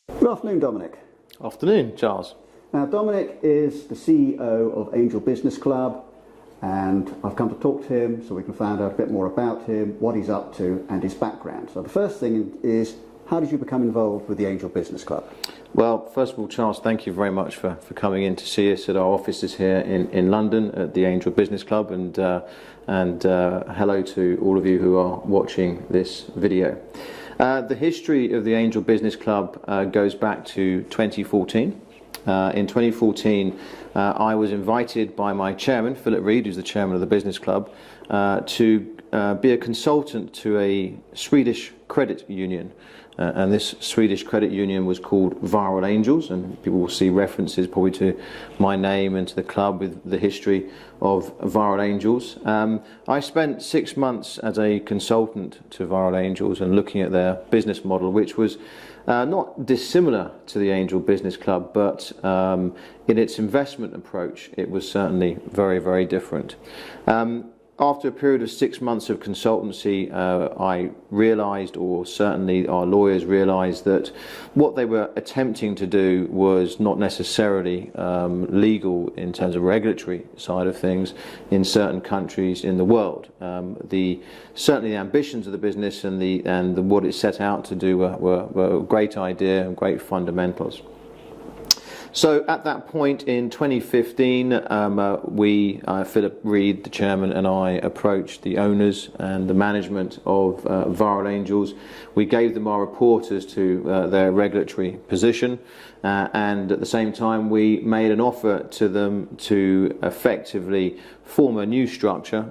Good afternoon, Dominic. Afternoon, Charles. Now, Dominic is the CEO of Angel Business Club, and I've come to talk to him so we can find out a bit more about him, what he's up to, and his background. So the first thing is, how did you become involved with the Angel Business Club? Well, first of all, Charles, thank you very much for coming in to see us at our offices here in London at the Angel Business Club, and hello to all of you who are watching this video. The history of the Angel Business Club goes back to 2014. In 2014, I was invited by my chairman, Philip Reed, who's the chairman of the business club, to be a consultant to a Swedish credit union. And this Swedish credit union was called Viral Angels, and people will see references probably to my name and to the club with the history of Viral Angels. I spent 6 months as a consultant to Viral Angels and looking at their business model, which was not dissimilar to the Angel Business Club, but in its investment approach, it was certainly very, very different. After a period of 6 months of consultancy, I realised, or certainly our lawyers realised, that what they were attempting to do was not necessarily legal in terms of regulatory side of things in certain countries in the world. Certainly the ambitions of the business and what it set out to do were a great idea and great fundamentals. So at that point in 2015, Philip Reed, the chairman, and I approached the owners and the management of Viral Angels. We gave them our report as to their regulatory position, and at the same time we made an offer to them to effectively form a new structure,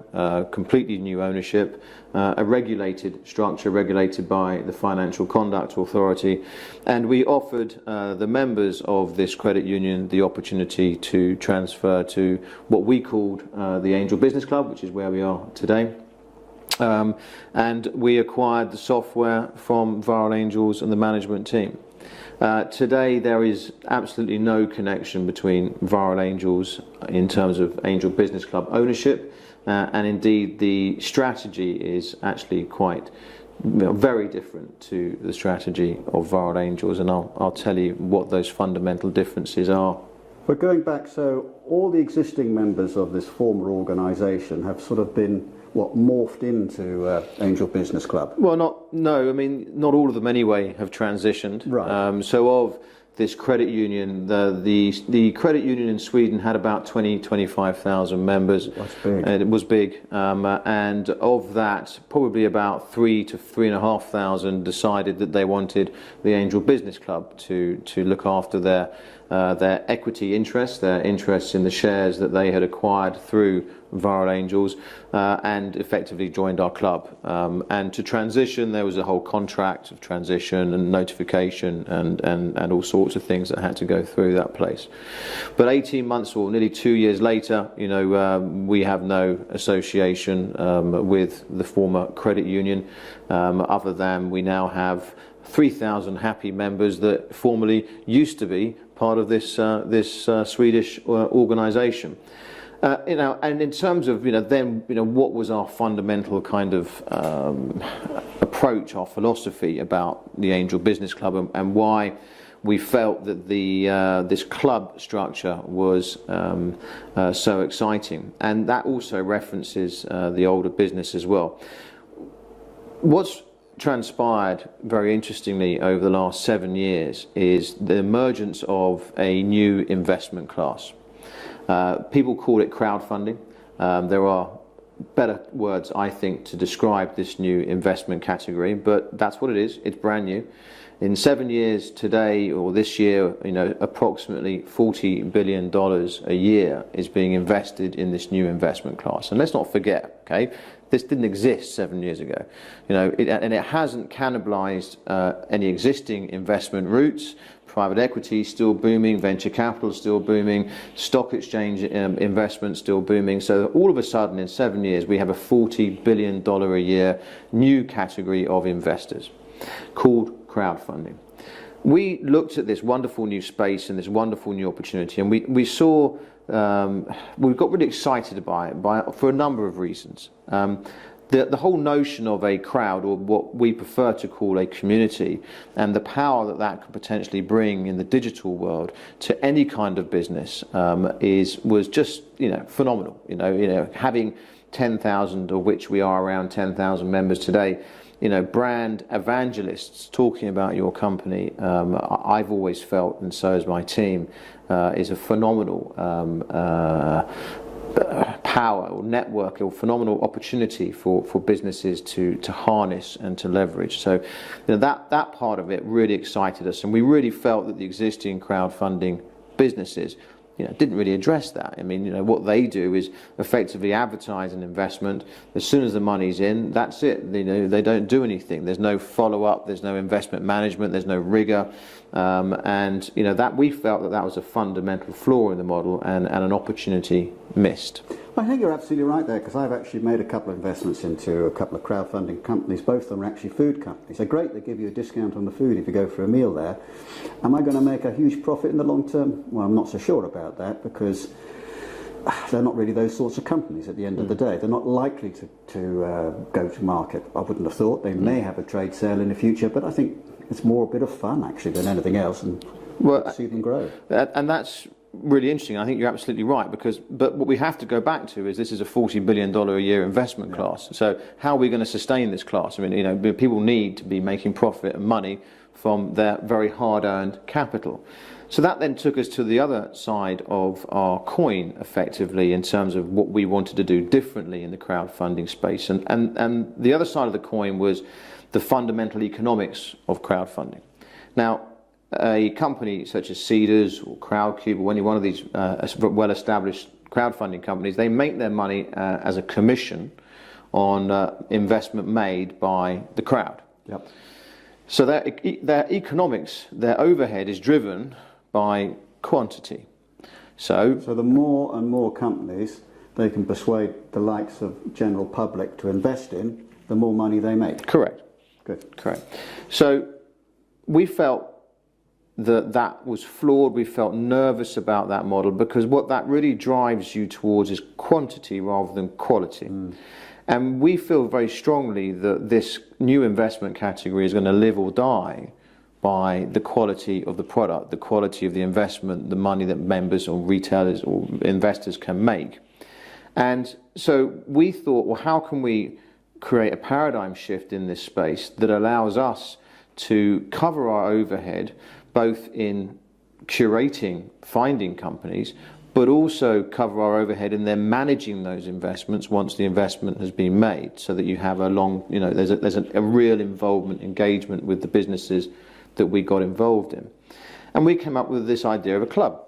completely new ownership, a regulated structure regulated by the Financial Conduct Authority, and we offered the members of this credit union the opportunity to transfer to what we called the Angel Business Club, which is where we are today. And we acquired the software from Viral Angels and the management team. Today there is absolutely no connection between Viral Angels in terms of Angel Business Club ownership, and indeed the strategy is actually quite very different to the strategy of Viral Angels, and I'll tell you what those fundamental differences are. But going back, so all the existing members of this former organisation have sort of been morphed into Angel Business Club? Well, not all of them anyway have transitioned. Right. So of this credit union, the credit union in Sweden had about 25,000 members. That's big. And it was big, and of that, probably about 3,000 to 3,500 decided that they wanted the Angel Business Club to look after their equity interests, their interests in the shares that they had acquired through Viral Angels, and effectively joined our club. And to transition, there was a whole contract of transition and notification and all sorts of things that had to go through that place. But 18 months or nearly 2 years later, we have no association with the former credit union, other than we now have 3,000 happy members that formerly used to be part of this Swedish organisation. And in terms of what was our fundamental kind of approach, our philosophy about the Angel Business Club, and why we felt that this club structure was so exciting, and that also references the older business as well. What's transpired very interestingly over the last 7 years is the emergence of a new investment class. People call it crowdfunding. There are better words, I think, to describe this new investment category, but that's what it is. It's brand new. In 7 years today, or this year, approximately $40 billion a year is being invested in this new investment class. And let's not forget, okay, this didn't exist 7 years ago. And it hasn't cannibalized any existing investment routes. Private equity still booming, venture capital still booming, stock exchange investment still booming. So all of a sudden, in 7 years, we have a $40 billion a year new category of investors called crowdfunding. We looked at this wonderful new space and this wonderful new opportunity, and we saw, we got really excited by it for a number of reasons. the whole notion of a crowd, or what we prefer to call a community, and the power that that could potentially bring in the digital world to any kind of business was just phenomenal. Having 10,000, of which we are around 10,000 members today. Brand evangelists talking about your company, I've always felt, and so has my team, is a phenomenal power or network or phenomenal opportunity for businesses to harness and to leverage. So that part of it really excited us, and we really felt that the existing crowdfunding businesses didn't really address that. I mean, what they do is effectively advertise an investment. As soon as the money's in, that's it. They don't do anything. There's no follow-up. There's no investment management. There's no rigor. That we felt that was a fundamental flaw in the model and an opportunity missed. I think you're absolutely right there, because I've actually made a couple of investments into a couple of crowdfunding companies. Both of them are actually food companies. They're great. They give you a discount on the food if you go for a meal there. Am I going to make a huge profit in the long term? Well, I'm not so sure about that, because they're not really those sorts of companies at the end of the day. They're not likely to go to market. I wouldn't have thought. They may have a trade sale in the future, but I think it's more a bit of fun, actually, than anything else, and see them grow. And that's really interesting. I think you're absolutely right, but what we have to go back to is this is a $40 billion a year investment class. So how are we going to sustain this class? I mean, people need to be making profit and money from their very hard-earned capital. So that then took us to the other side of our coin, effectively, in terms of what we wanted to do differently in the crowdfunding space. And the other side of the coin was the fundamental economics of crowdfunding. Now, a company such as Seedrs or Crowdcube or any one of these well-established crowdfunding companies, they make their money as a commission on investment made by the crowd. Yep. So their economics, their overhead is driven by quantity. So the more and more companies they can persuade the likes of general public to invest in, the more money they make. Correct. Good. Correct. So we felt that was flawed. We felt nervous about that model, because what that really drives you towards is quantity rather than quality. And we feel very strongly that this new investment category is going to live or die by the quality of the product, the quality of the investment, the money that members or retailers or investors can make. And so we thought, well, how can we create a paradigm shift in this space that allows us to cover our overhead, both in curating, finding companies, but also cover our overhead in then managing those investments once the investment has been made, so that you have a long, there's a real involvement, engagement with the businesses that we got involved in. And we came up with this idea of a club.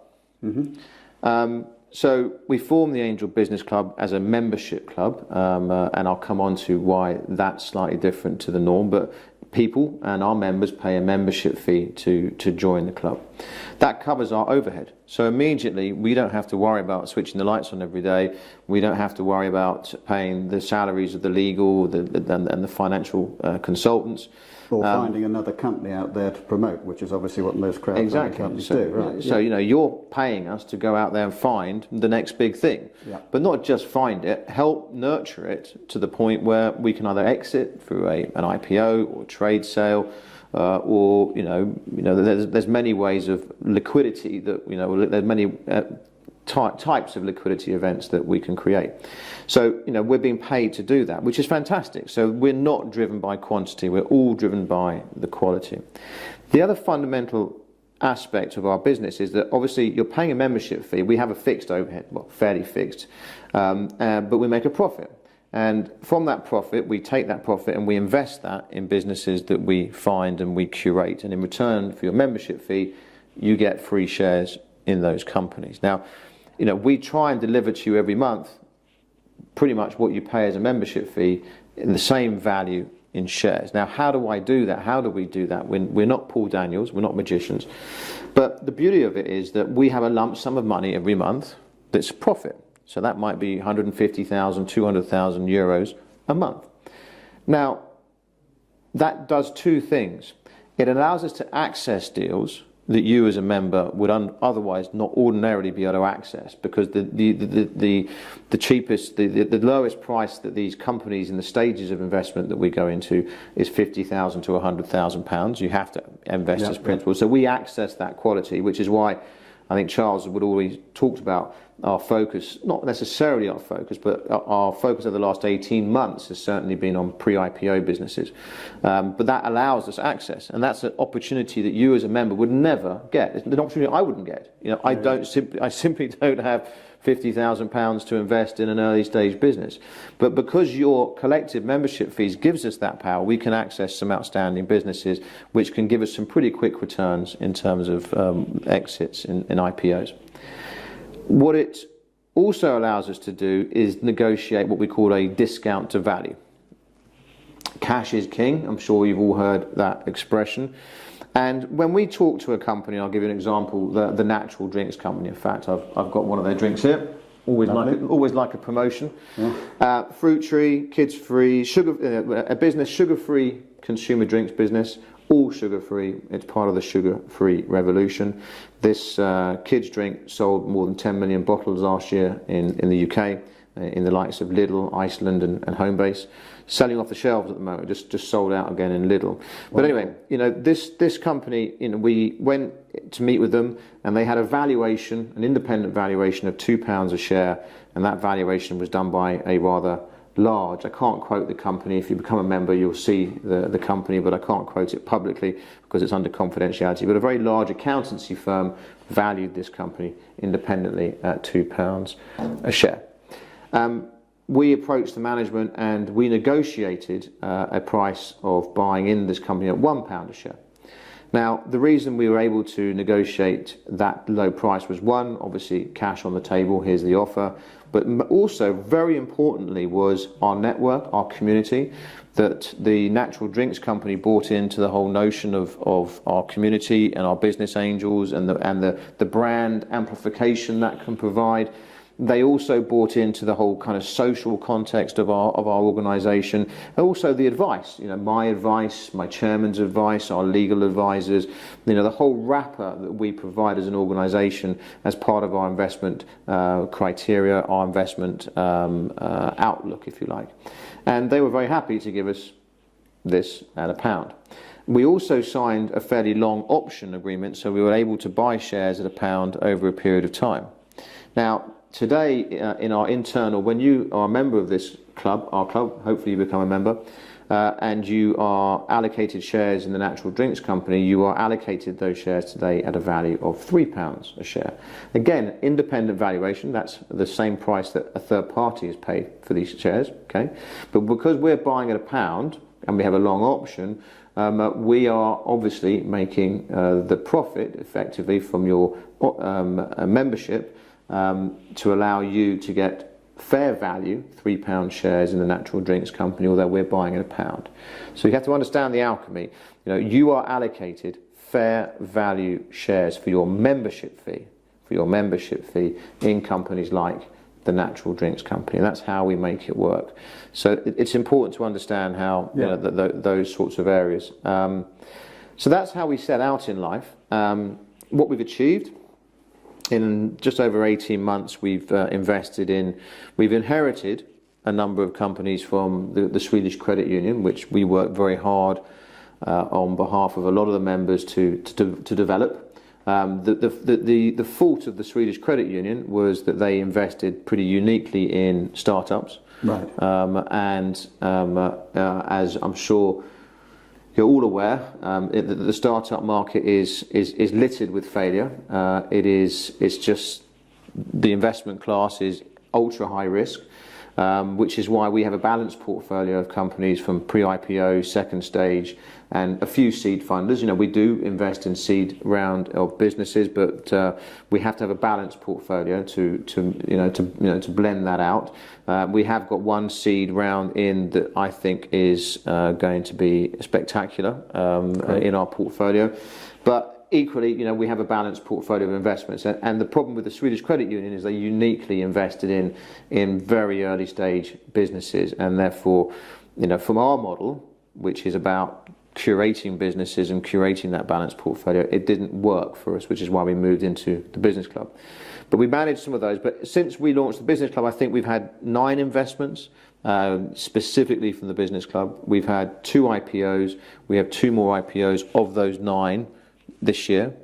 So we formed the Angel Business Club as a membership club, and I'll come on to why that's slightly different to the norm, but people and our members pay a membership fee to join the club. That covers our overhead. So immediately we don't have to worry about switching the lights on every day. We don't have to worry about paying the salaries of the legal and the financial consultants. Or finding another company out there to promote, which is obviously what most crowdfunding companies do. Right? So, you're paying us to go out there and find the next big thing. Yeah. But not just find it, help nurture it to the point where we can either exit through an IPO or trade sale, or there's many ways of liquidity that there's many types of liquidity events that we can create. So we're being paid to do that, which is fantastic. So we're not driven by quantity, we're all driven by the quality. The other fundamental aspect of our business is that obviously you're paying a membership fee. We have a fixed overhead, well, fairly fixed, but we make a profit. And from that profit, we take that profit and we invest that in businesses that we find and we curate. And in return for your membership fee, you get free shares in those companies. Now, we try and deliver to you every month pretty much what you pay as a membership fee in the same value in shares. Now, how do I do that? How do we do that? We're not Paul Daniels, we're not magicians. But the beauty of it is that we have a lump sum of money every month that's profit. So that might be 150,000, 200,000 euros a month. Now, that does two things. It allows us to access deals that you as a member would otherwise not ordinarily be able to access, because the cheapest, the lowest price that these companies in the stages of investment that we go into is £50,000 to £100,000. You have to invest as principal. So we access that quality, which is why I think Charles would always talked about our focus, not necessarily our focus, but our focus over the last 18 months has certainly been on pre-IPO businesses. But that allows us access, and that's an opportunity that you as a member would never get. It's an opportunity I wouldn't get. I simply don't have £50,000 to invest in an early stage business. But because your collective membership fees gives us that power, we can access some outstanding businesses which can give us some pretty quick returns in terms of exits in IPOs. What it also allows us to do is negotiate what we call a discount to value. Cash is king. I'm sure you've all heard that expression. And when we talk to a company, I'll give you an example, the natural drinks company. In fact, I've got one of their drinks here. Always like a promotion. Yeah. Fruit Tree, kids free, a business, sugar-free consumer drinks business. All sugar-free. It's part of the sugar-free revolution. This kids drink sold more than 10 million bottles last year in the UK, in the likes of Lidl, Iceland and Homebase. Selling off the shelves at the moment, just sold out again in Lidl. But anyway, this company, we went to meet with them, and they had a valuation, an independent valuation of £2 a share, and that valuation was done by a rather large, I can't quote the company, if you become a member you'll see the company, but I can't quote it publicly because it's under confidentiality, but a very large accountancy firm valued this company independently at £2 a share. We approached the management and we negotiated a price of buying in this company at £1 a share. Now, the reason we were able to negotiate that low price was, one, obviously cash on the table, here's the offer, but also, very importantly, was our network, our community, that the natural drinks company bought into the whole notion of our community and our business angels and the brand amplification that can provide. They also bought into the whole kind of social context of our organisation, and also the advice. My advice, my chairman's advice, our legal advisors. The whole wrapper that we provide as an organisation as part of our investment criteria, our investment outlook, if you like. And they were very happy to give us this at £1. We also signed a fairly long option agreement, so we were able to buy shares at £1 over a period of time. Now, today, in our internal, when you are a member of this club, our club, hopefully you become a member, and you are allocated shares in the natural drinks company, you are allocated those shares today at a value of £3 a share. Again, independent valuation, that's the same price that a third party has paid for these shares, okay? But because we're buying at £1 and we have a long option, we are obviously making the profit effectively from your membership to allow you to get fair value, £3 shares in the natural drinks company, although we're buying at £1. So you have to understand the alchemy. You are allocated fair value shares for your membership fee in companies like the natural drinks company, and that's how we make it work. So it's important to understand how those sorts of areas. So that's how we set out in life. What we've achieved. In just over 18 months, we've inherited a number of companies from the Swedish Credit Union, which we worked very hard on behalf of a lot of the members to develop. The fault of the Swedish Credit Union was that they invested pretty uniquely in startups. Right. As I'm sure you're all aware, the startup market is littered with failure. It's just the investment class is ultra high risk, which is why we have a balanced portfolio of companies from pre-IPO, second stage, and a few seed funders. We do invest in seed round of businesses, but we have to have a balanced portfolio to blend that out. We have got one seed round in that I think is going to be spectacular in our portfolio, but equally, we have a balanced portfolio of investments, and the problem with the Swedish Credit Union is they uniquely invested in very early stage businesses, and therefore, from our model, which is about curating businesses and curating that balanced portfolio, it didn't work for us, which is why we moved into the business club. But we managed some of those. But since we launched the business club, I think we've had 9 investments specifically from the business club. We've had 2 IPOs. We have 2 more IPOs of those 9 this year.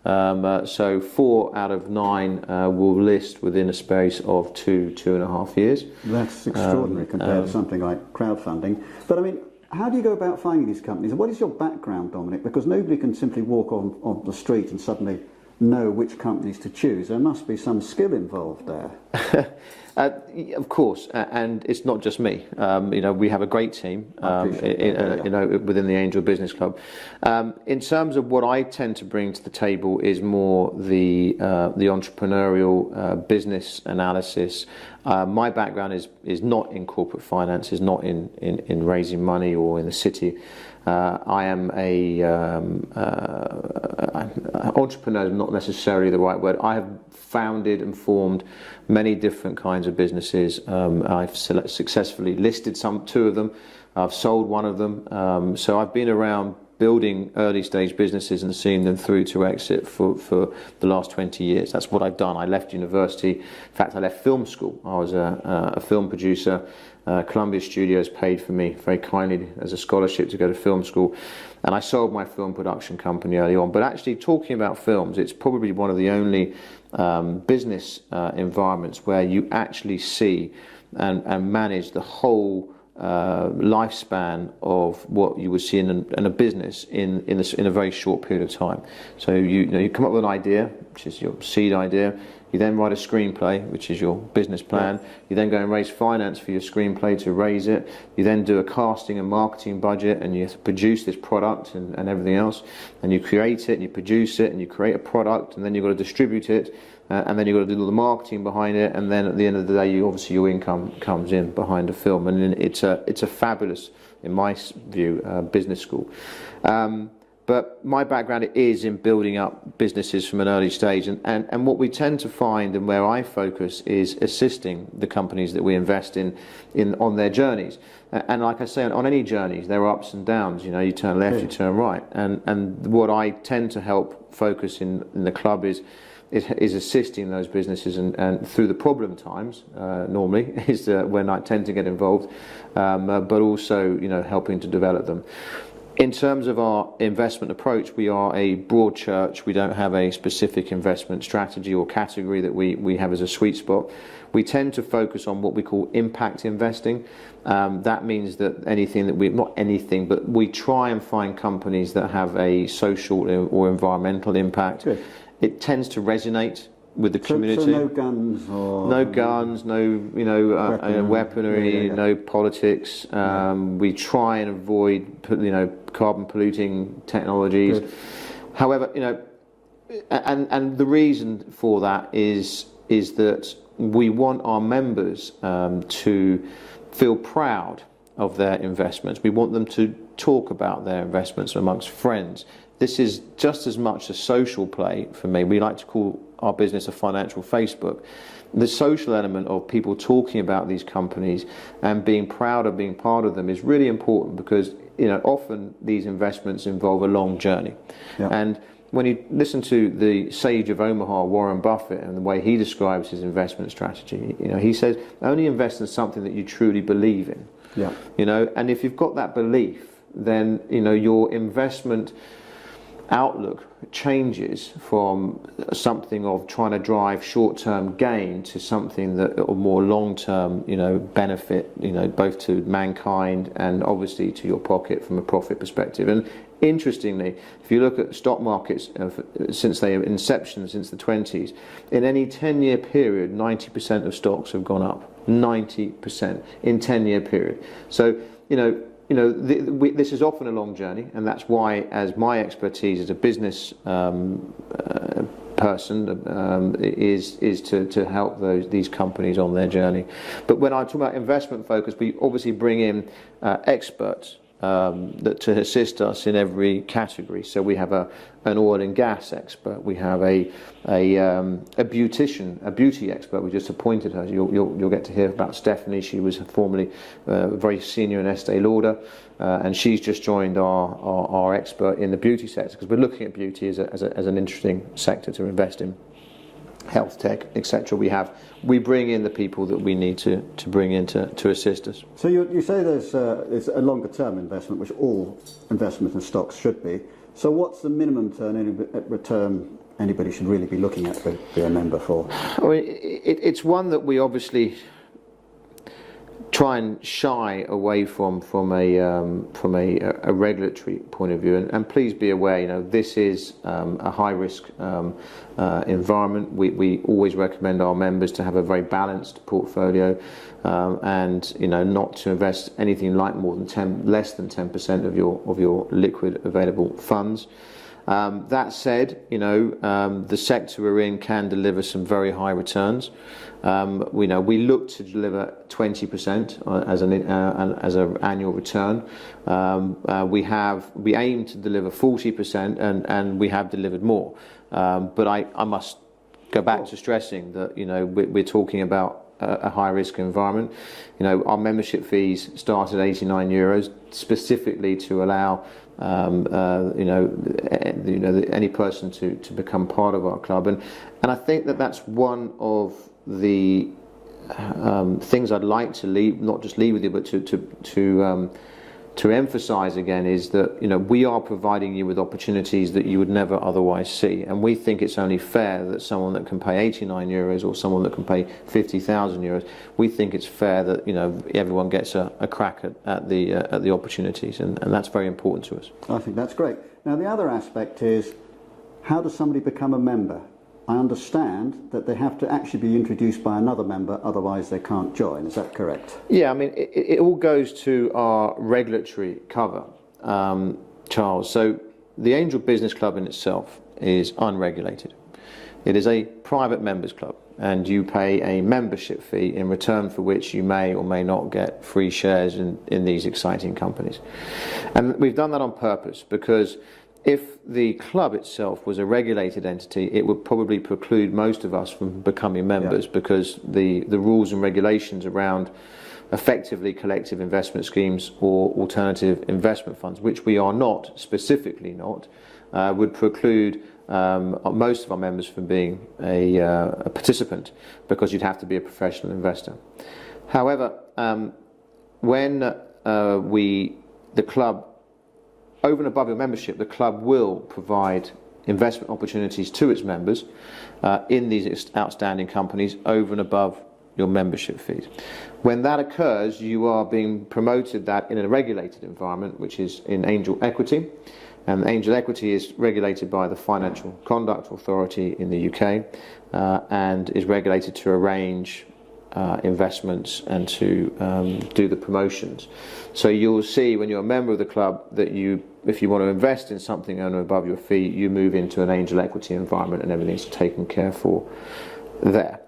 So 4 out of 9 will list within a space of 2.5 years. That's extraordinary compared to something like crowdfunding. But I mean, how do you go about finding these companies? And what is your background, Dominic? Because nobody can simply walk on the street and suddenly know which companies to choose. There must be some skill involved there. Of course, and it's not just me. We have a great team, within the Angel Business Club. In terms of what I tend to bring to the table is more the entrepreneurial business analysis. My background is not in corporate finance, is not in raising money or in the city. I am entrepreneur is not necessarily the right word. I have founded and formed many different kinds of businesses. I've successfully listed 2 of them. I've sold 1 of them. So I've been around building early stage businesses and seeing them through to exit for the last 20 years. That's what I've done. I left university. In fact, I left film school. I was a film producer. Columbia Studios paid for me very kindly as a scholarship to go to film school, and I sold my film production company early on. But actually, talking about films, it's probably one of the only business environments where you actually see and manage the whole lifespan of what you would see in a business in a very short period of time. So you come up with an idea, which is your seed idea. You then write a screenplay, which is your business plan. You then go and raise finance for your screenplay to raise it. You then do a casting and marketing budget, and you have to produce this product and everything else. And you create it, and you produce it, and you create a product, and then you've got to distribute it, and then you've got to do all the marketing behind it. And then at the end of the day, obviously your income comes in behind the film, and it's a fabulous, in my view, business school. But my background is in building up businesses from an early stage, and what we tend to find, and where I focus, is assisting the companies that we invest in on their journeys. And like I say, on any journeys, there are ups and downs. You turn left, you turn right, and what I tend to help focus in the club is assisting those businesses and through the problem times. Normally is when I tend to get involved, but also helping to develop them. In terms of our investment approach, we are a broad church. We don't have a specific investment strategy or category that we have as a sweet spot. We tend to focus on what we call impact investing. That means that but we try and find companies that have a social or environmental impact. Good. It tends to resonate with the community. So no guns or... No guns, no weaponry, no politics. We try and avoid carbon polluting technologies. Good. However, and the reason for that is that we want our members to feel proud of their investments. We want them to talk about their investments amongst friends. This is just as much a social play for me. We like to call our business a financial Facebook. The social element of people talking about these companies and being proud of being part of them is really important, because often these investments involve a long journey. Yeah. And when you listen to the sage of Omaha, Warren Buffett, and the way he describes his investment strategy, he says only invest in something that you truly believe in. Yeah. And if you've got that belief, then your investment outlook changes from something of trying to drive short-term gain to something that or more long-term benefit both to mankind and obviously to your pocket from a profit perspective. And interestingly, if you look at stock markets since their inception, since the 20s, in any 10-year period 90% of stocks have gone up. 90% in 10-year period. So this is often a long journey, and that's why, as my expertise as a business person is to help these companies on their journey. But when I talk about investment focus, we obviously bring in experts to assist us in every category. So we have an oil and gas expert. We have a beautician, a beauty expert. We just appointed her. You'll get to hear about Stephanie. She was formerly very senior in Estee Lauder, and she's just joined our expert in the beauty sector, because we're looking at beauty as an interesting sector to invest in. Health tech, etc. We bring in the people that we need to bring in to assist us. So you say there's a longer term investment, which all investments in stocks should be. So what's the minimum return anybody should really be looking at to be a member for? I mean, it's one that we obviously try and shy away from a regulatory point of view, and please be aware, this is a high risk environment. We always recommend our members to have a very balanced portfolio, and not to invest anything like less than 10% of your liquid available funds. That said, the sector we're in can deliver some very high returns. We look to deliver 20% as an annual return. We aim to deliver 40%, and we have delivered more. But I must go back to stressing that we're talking about a high risk environment. Our membership fees start at €89 specifically to allow any person to become part of our club, and I think that's one of the things I'd like to not just leave with you, but to emphasize again, is that we are providing you with opportunities that you would never otherwise see, and we think it's only fair that someone that can pay €89 or someone that can pay €50,000, we think it's fair that everyone gets a crack at the opportunities, and that's very important to us. I think that's great. Now the other aspect is, how does somebody become a member? I understand that they have to actually be introduced by another member, otherwise they can't join. Is that correct? Yeah, I mean, it all goes to our regulatory cover, Charles. So the Angel Business Club in itself is unregulated. It is a private members club, and you pay a membership fee in return for which you may or may not get free shares in these exciting companies. And we've done that on purpose, because if the club itself was a regulated entity, it would probably preclude most of us from becoming members, because the rules and regulations around effectively collective investment schemes or alternative investment funds, which we are not, specifically not, would preclude most of our members from being a participant, because you'd have to be a professional investor. However, when the club, over and above your membership, the club will provide investment opportunities to its members in these outstanding companies over and above your membership fees. When that occurs, you are being promoted that in a regulated environment, which is in Angel Equity. And Angel Equity is regulated by the Financial Conduct Authority in the UK, and is regulated to arrange investments and to do the promotions. So you'll see when you're a member of the club that if you want to invest in something over and above your fee, you move into an Angel Equity environment, and everything's taken care for there.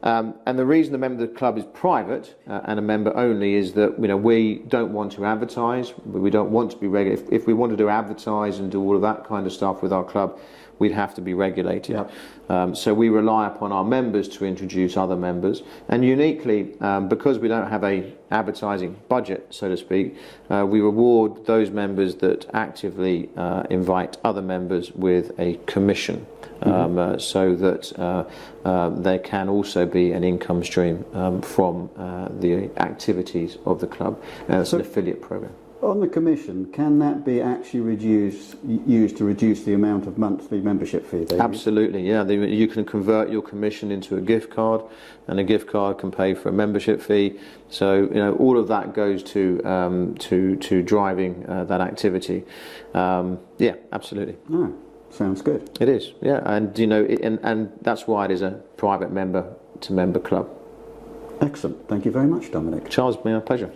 And the reason the member of the club is private and a member only is that we don't want to advertise. We don't want to be regulated. If we wanted to advertise and do all of that kind of stuff with our club, we'd have to be regulated. Yep. So we rely upon our members to introduce other members, and uniquely, because we don't have a advertising budget, so to speak, we reward those members that actively invite other members with a commission, so that there can also be an income stream from the activities of the club. It's an affiliate program. On the commission, can that be actually used to reduce the amount of monthly membership fee? Absolutely, yeah. You can convert your commission into a gift card, and a gift card can pay for a membership fee. So all of that goes to driving that activity. Yeah, absolutely. Oh, sounds good. It is, yeah, and and that's why it is a private member-to-member club. Excellent. Thank you very much, Dominic. Charles, my pleasure.